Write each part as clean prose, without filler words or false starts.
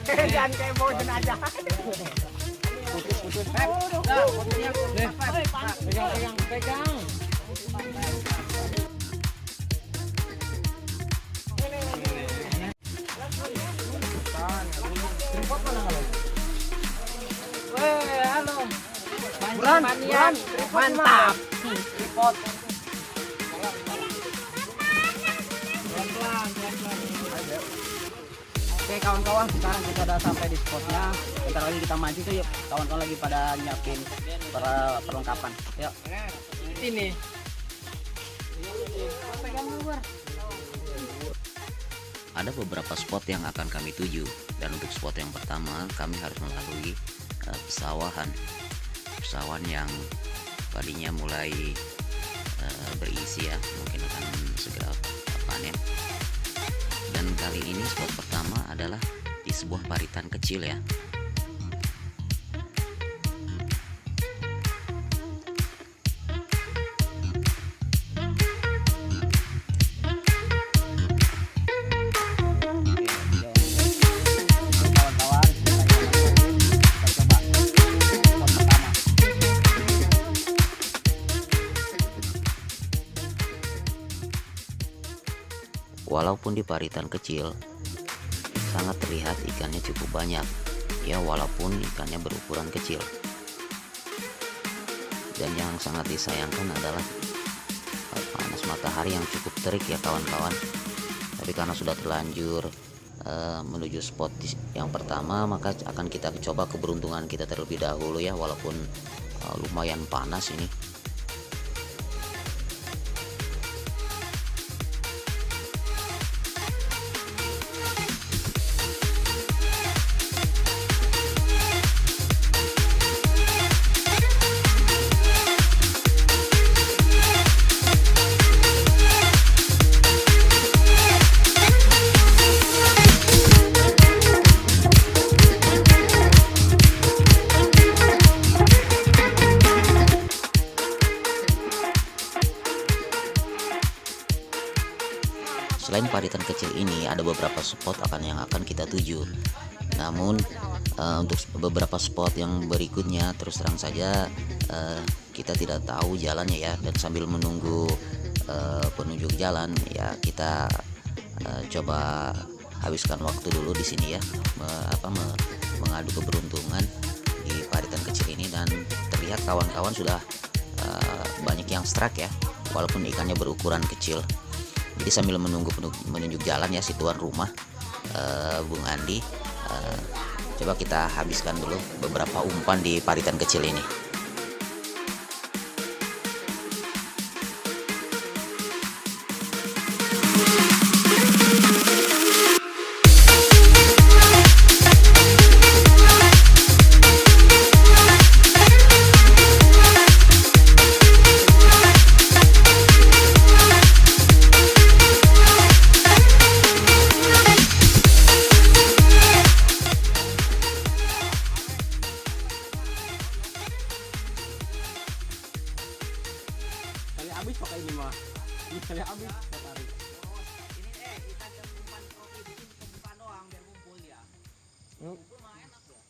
Jangan kayak mau jenazah. Putus. Nah, fotonya pegang. Halo. Buran, mantap. Tripod. Oke kawan-kawan, sekarang kita udah sampai di spotnya. Bentar lagi kita maju tuh yuk. Kawan-kawan lagi pada nyiapin perlengkapan. Yuk. Ini. Ada beberapa spot yang akan kami tuju, dan untuk spot yang pertama kami harus melalui pesawahan yang padinya mulai berisi ya, mungkin akan segera panen. Dan kali ini spot pertama adalah di sebuah paritan kecil ya. Walaupun di paritan kecil sangat terlihat ikannya cukup banyak ya, walaupun ikannya berukuran kecil. Dan yang sangat disayangkan adalah panas matahari yang cukup terik ya kawan-kawan. Tapi karena sudah terlanjur menuju spot yang pertama, maka akan kita coba keberuntungan kita terlebih dahulu ya, walaupun lumayan panas ini. Selain paritan kecil ini, ada beberapa spot yang akan kita tuju. Namun untuk beberapa spot yang berikutnya terus terang saja kita tidak tahu jalannya ya. Dan sambil menunggu penunjuk jalan ya, kita coba habiskan waktu dulu di sini ya, mengadu keberuntungan di paritan kecil ini. Dan terlihat kawan-kawan sudah banyak yang strike ya, walaupun ikannya berukuran kecil. Jadi sambil menunggu menunjuk jalan ya si tuan rumah, Bung Andi, coba kita habiskan dulu beberapa umpan di paritan kecil ini. Habis pakai ini mah. Misalnya habis saya tarik. Ini kita jangan umpan roti, bikin pembukaan doang biar kumpul ya. Kumpul mah enak loh.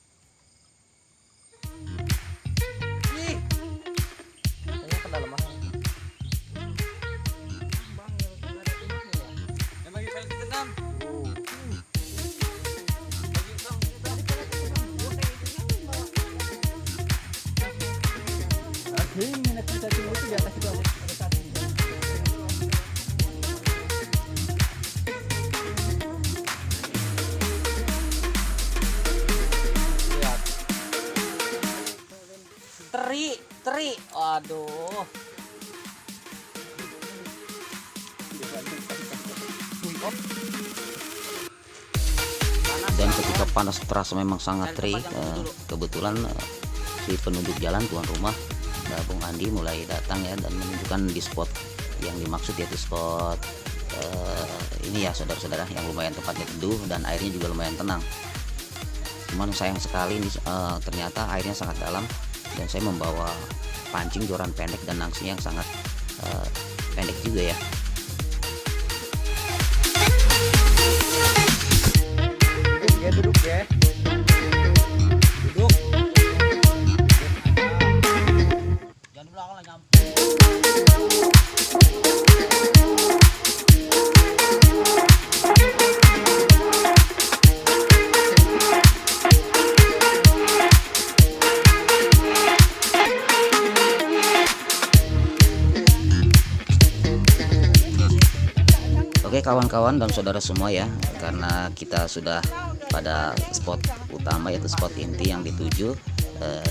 Ih. Kayaknya ke dalam mana? Bang, ada timahnya ya. Yang bagi saya sedang. Ini nak kita tunggu itu di atas itu ada satu. Lihat. Teri. Aduh. Dan ketika panas terasa memang sangat terik, kebetulan si penunjuk jalan tuan rumah Bung Andi mulai datang ya, dan menunjukkan di spot yang dimaksud, yaitu spot ini ya saudara-saudara, yang lumayan tempatnya teduh dan airnya juga lumayan tenang. Cuman sayang sekali ini ternyata airnya sangat dalam, dan saya membawa pancing joran pendek dan langsing yang sangat pendek juga ya. Ya duduk ya. Oke kawan-kawan dan saudara semua ya, karena kita sudah pada spot utama yaitu spot inti yang dituju,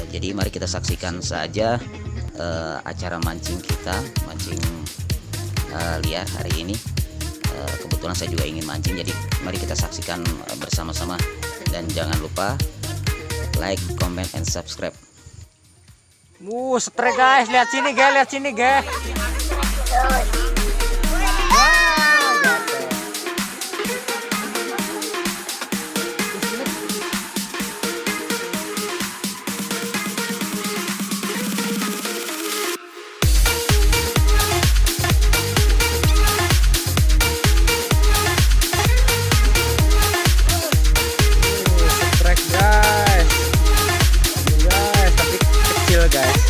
jadi mari kita saksikan saja acara mancing kita, mancing liar hari ini. Kebetulan saya juga ingin mancing, jadi mari kita saksikan bersama-sama, dan jangan lupa like, comment, and subscribe. Strike guys, lihat sini guys. Tapi kecil guys.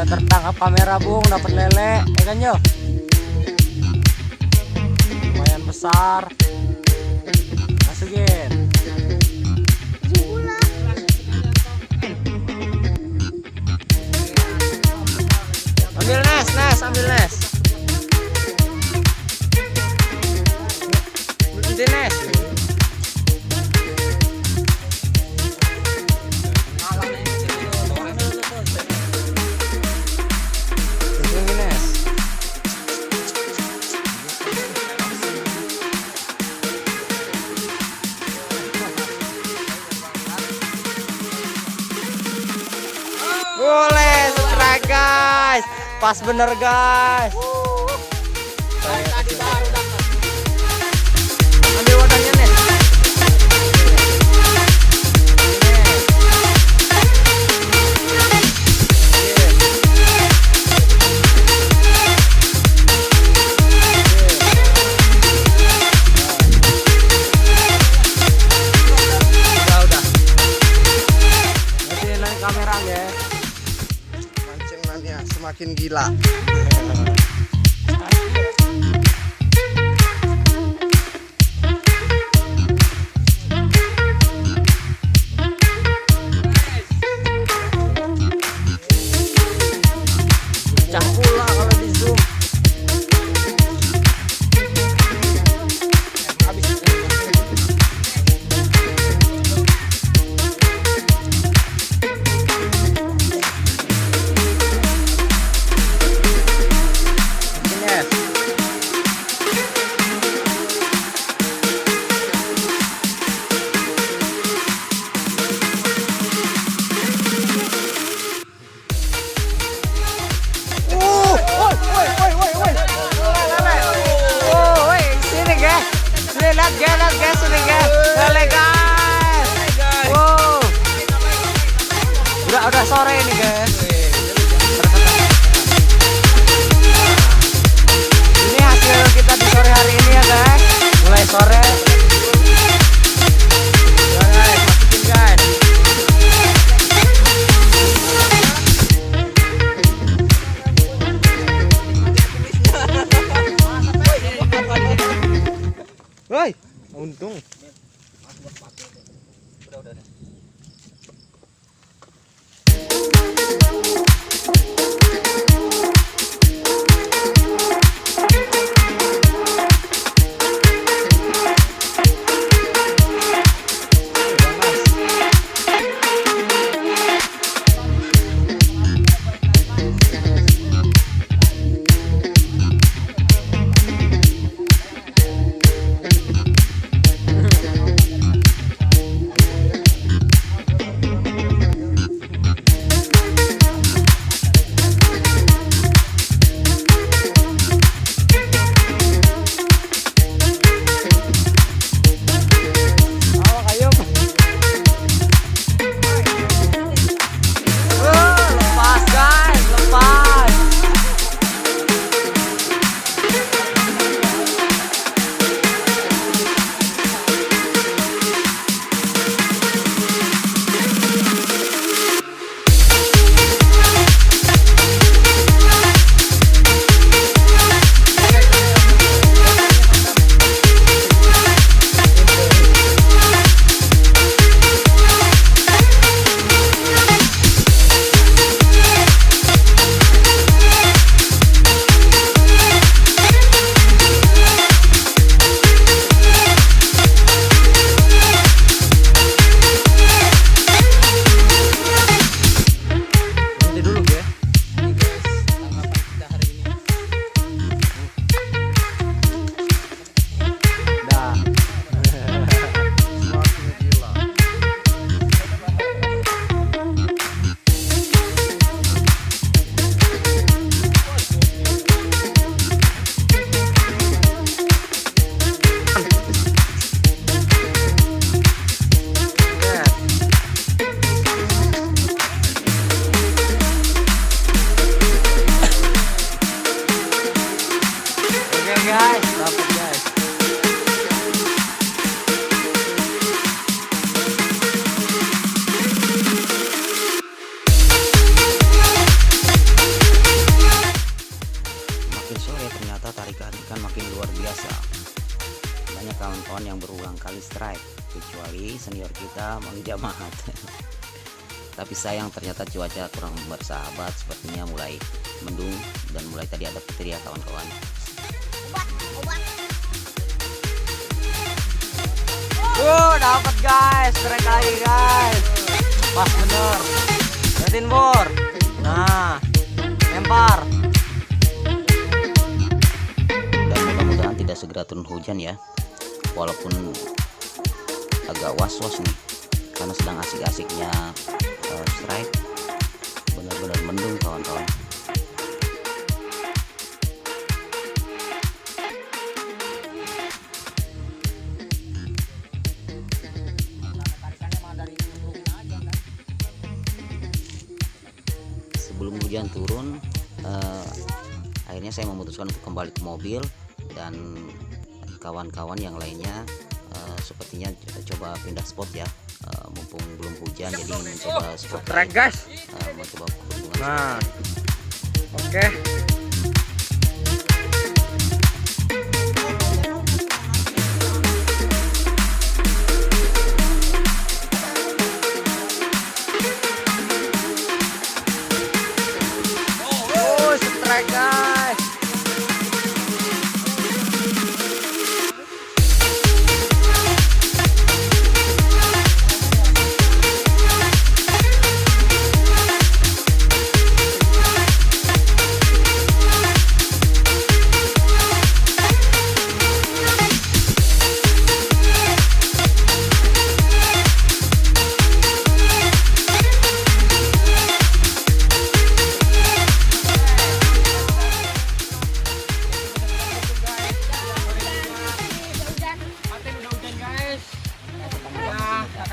Tertangkap kamera bung, dapat lele, ya kan yo? Lumayan besar. Masukin. Ambil nes, ambil nes. Berhenti nes. Boleh, strike guys, pas bener guys. Ambil wadahnya nih. Udah. Nanti naik kamera ya. Semakin gila. Pecah pula kalau di zoom. sore ini guys. Ini hasil kita di sore hari ini ya guys. Mulai sore. Ya guys, masukin guys. Woi, untung. Guys, dapat guys. Makin sore ternyata tarikan ikan makin luar biasa. Banyak kawan-kawan yang berulang kali strike, kecuali senior kita Mang Jamahat. Tapi sayang ternyata cuaca kurang bersahabat, sepertinya mulai mendung dan mulai tadi ada petir ya kawan-kawan. Dapat guys, strike lagi guys. Pas bener. Liatin bor. Nah, lempar. Dan mudah-mudahan tidak segera turun hujan ya. Walaupun agak was-was nih, karena sedang asik-asiknya strike. Benar-benar mendung kawan-kawan. Sebelum hujan turun, akhirnya saya memutuskan untuk kembali ke mobil, dan kawan-kawan yang lainnya sepertinya coba pindah spot ya, mumpung belum hujan, jadi mencoba spot lain, guys. mencoba peruntungan. Nah, oke. Strike guys.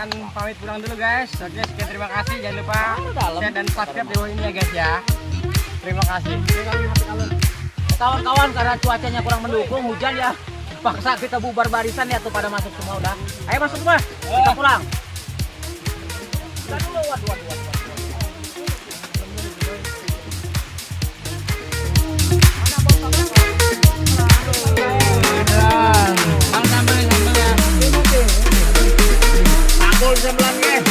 akan pamit pulang dulu guys. Oke, sekian terima kasih. Jangan lupa Dalam. share dan subscribe di bawah ini ya guys ya. Terima kasih. Kawan-kawan, karena cuacanya kurang mendukung, hujan ya, paksa kita bubar barisan ya tuh, pada masuk semua udah. Ayo masuk semua, kita pulang. Kita dulu, waduh. Sambal sambalnya. Sambal sambalnya. Sambal sambalnya.